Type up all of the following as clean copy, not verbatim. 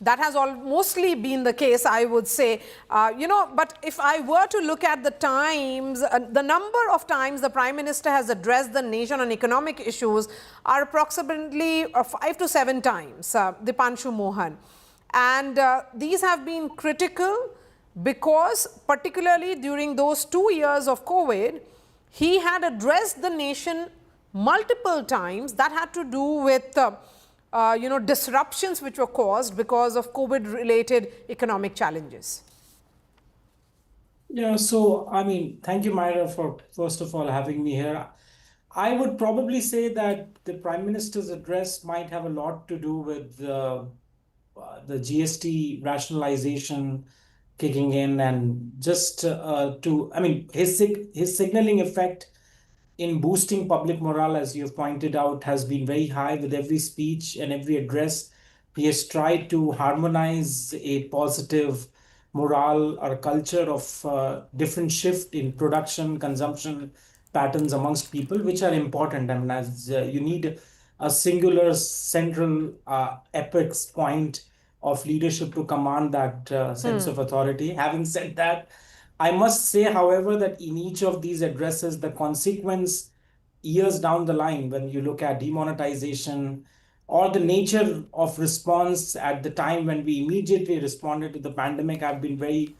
that has mostly been the case, I would say. But if I were to look at the times, the number of times the Prime Minister has addressed the nation on economic issues are approximately 5 to 7 times, Deepanshu, Mohan. And these have been critical because particularly during those 2 years of COVID, he had addressed the nation multiple times that had to do with disruptions which were caused because of COVID-related economic challenges. Yeah, so I mean, thank you, Myra, for first of all having me here. I would probably say that the Prime Minister's address might have a lot to do with the GST rationalization kicking in, and just I mean, his signaling effect in boosting public morale, as you've pointed out, has been very high with every speech and every address. He has tried to harmonize a positive morale or a culture of different shift in production, consumption patterns amongst people, which are important. I mean, as you need a singular central apex point of leadership to command that sense of authority. Having said that, I must say, however, that in each of these addresses, the consequence years down the line, when you look at demonetization or the nature of response at the time when we immediately responded to the pandemic, have been very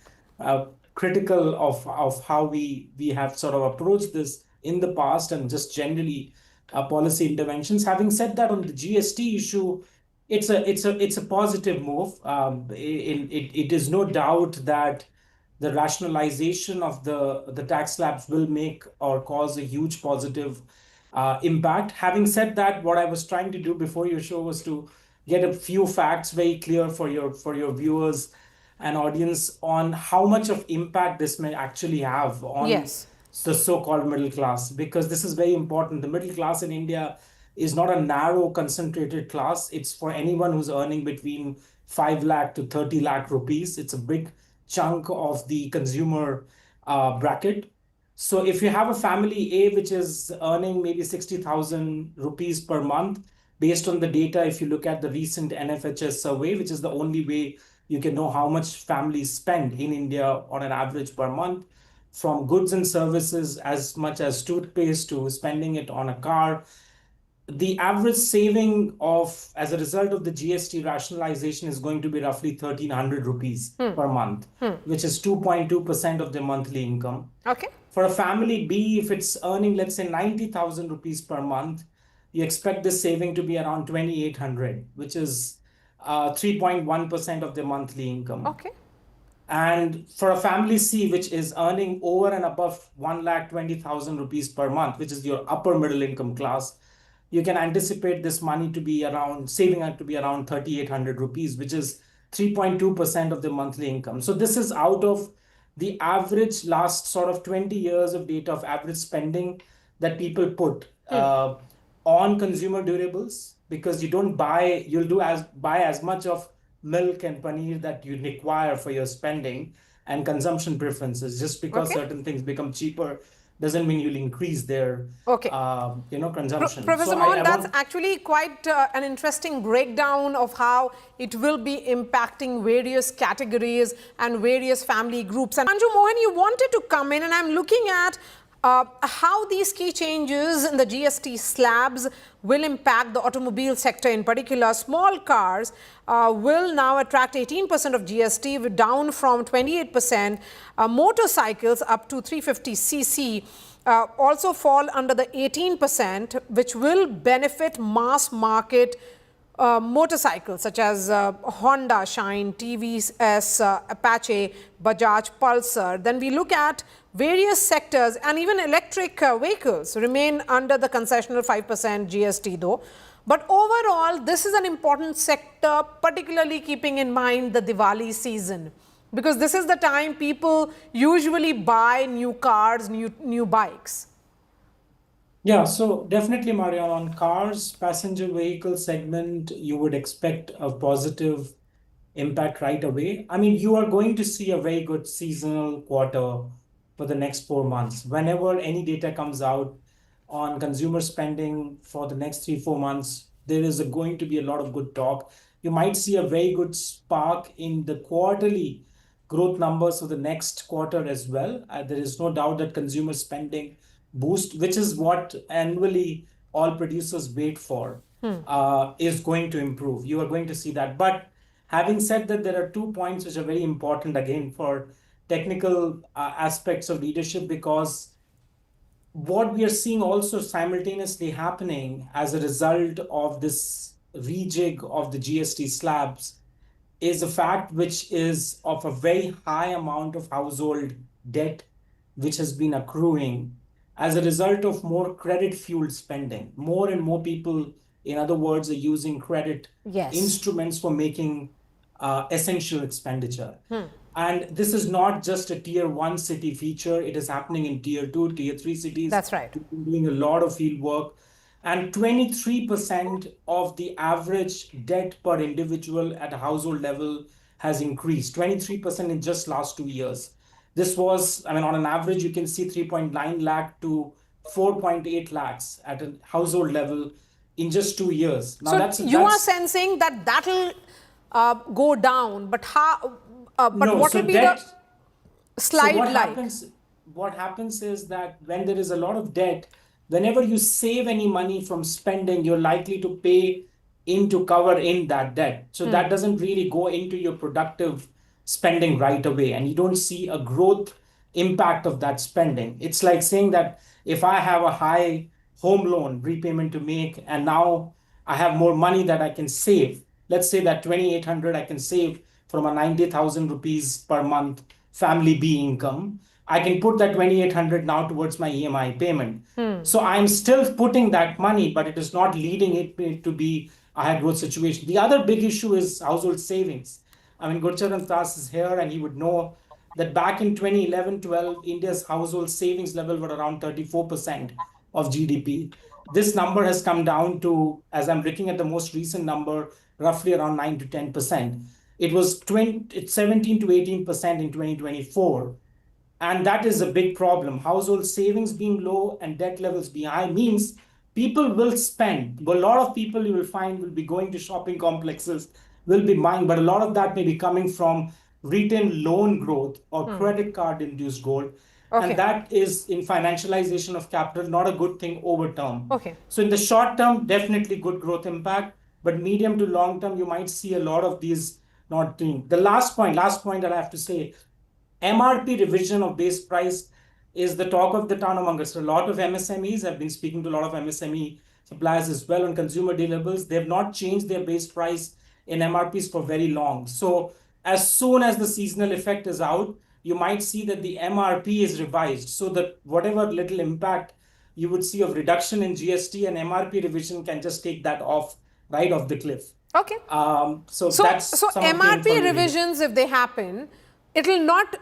critical of how we have sort of approached this in the past, and just generally policy interventions. Having said that, on the GST issue, it's a positive move. It is no doubt that the rationalization of the tax slabs will make or cause a huge positive impact. Having said that, what I was trying to do before your show was to get a few facts very clear for your viewers and audience on how much of impact this may actually have on Yes. the so-called middle class, because this is very important. The middle class in India is not a narrow, concentrated class. It's for anyone who's earning between 5 lakh to 30 lakh rupees. It's a big chunk of the consumer bracket. So if you have a family A which is earning maybe 60,000 rupees per month, based on the data, if you look at the recent NFHS survey, which is the only way you can know how much families spend in India on an average per month, from goods and services as much as toothpaste to spending it on a car, the average saving of as a result of the GST rationalization is going to be roughly 1,300 rupees per month, which is 2.2% of their monthly income. Okay. For a family B, if it's earning, let's say, 90,000 rupees per month, you expect this saving to be around 2,800, which is 3.1% of their monthly income. Okay. And for a family C, which is earning over and above 1,20,000 rupees per month, which is your upper middle income class, you can anticipate this money to be around, saving it to be around 3,800 rupees, which is 3.2% of the monthly income. So this is out of the average last sort of 20 years of data of average spending that people put on consumer durables, because you don't buy, buy as much of milk and paneer that you require for your spending and consumption preferences. Just because certain things become cheaper doesn't mean you'll increase their consumption. Professor Mohan, that's actually quite an interesting breakdown of how it will be impacting various categories and various family groups. And Anju, Mohan, you wanted to come in, and I'm looking at how these key changes in the GST slabs will impact the automobile sector in particular. Small cars will now attract 18% of GST, down from 28%. Motorcycles up to 350cc also fall under the 18%, which will benefit mass market motorcycles such as Honda Shine, TVS, Apache, Bajaj Pulsar. Then we look at various sectors, and even electric vehicles remain under the concessional 5% GST though. But overall, this is an important sector, particularly keeping in mind the Diwali season, because this is the time people usually buy new cars, new bikes. Yeah, so definitely, Mariam, on cars, passenger vehicle segment, you would expect a positive impact right away. I mean, you are going to see a very good seasonal quarter for the next 4 months. Whenever any data comes out on consumer spending for the next 3, 4 months, there is going to be a lot of good talk. you might see a very good spark in the quarterly growth numbers for the next quarter as well. There is no doubt that consumer spending boost, which is what annually all producers wait for, is going to improve. You are going to see that. But having said that, there are 2 points which are very important again for technical aspects of leadership, because what we are seeing also simultaneously happening as a result of this rejig of the GST slabs is a fact which is of a very high amount of household debt which has been accruing as a result of more credit fueled spending. More and more people, in other words, are using credit Yes. instruments for making essential expenditure. And this is not just a tier one city feature, it is happening in tier two, tier three cities. That's right. We've been doing a lot of field work. And 23% of the average debt per individual at a household level has increased. 23% in just last 2 years. This was, I mean, on an average, you can see 3.9 lakh to 4.8 lakhs at a household level in just 2 years. Now So you are that's sensing that that'll go down, but how? But no, what so will be the debt. So slide like? what happens is that when there is a lot of debt, whenever you save any money from spending, you're likely to pay in to cover in that debt. So that doesn't really go into your productive spending right away, and you don't see a growth impact of that spending. It's like saying that if I have a high home loan repayment to make and now I have more money that I can save, let's say that 2,800 I can save from a 90,000 rupees per month family B income, I can put that 2,800 now towards my EMI payment. So I'm still putting that money, but it is not leading it to be a high growth situation. The other big issue is household savings. I mean, Gurcharan Das is here and he would know that back in 2011-12, India's household savings level were around 34% of GDP. This number has come down to, as I'm looking at the most recent number, roughly around 9 to 10%. It was 17 to 18% in 2024. And that is a big problem. Household savings being low and debt levels being high means people will spend. A lot of people you will find will be going to shopping complexes, will be buying, but a lot of that may be coming from retail loan growth or credit card induced growth. And Okay. that is in financialization of capital, not a good thing over term. Okay. So in the short term, definitely good growth impact, but medium to long term, you might see a lot of these not doing. The last point that I have to say, MRP revision of base price is the talk of the town among us. A lot of MSMEs, I've been speaking to a lot of MSME suppliers as well on consumer durables. They have not changed their base price in MRPs for very long. So as soon as the seasonal effect is out, you might see that the MRP is revised so that whatever little impact you would see of reduction in GST and MRP revision can just take that off right off the cliff. Okay. So So, that's so some of the info MRP you need. revisions, if they happen, it will not,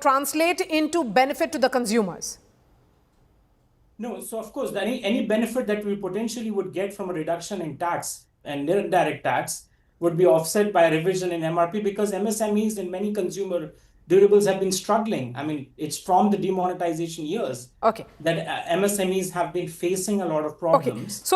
translate into benefit to the consumers. No, so of course, any benefit that we potentially would get from a reduction in tax and indirect tax would be offset by a revision in MRP, because MSMEs and many consumer durables have been struggling. I mean, it's from the demonetization years Okay. that MSMEs have been facing a lot of Okay. problems. So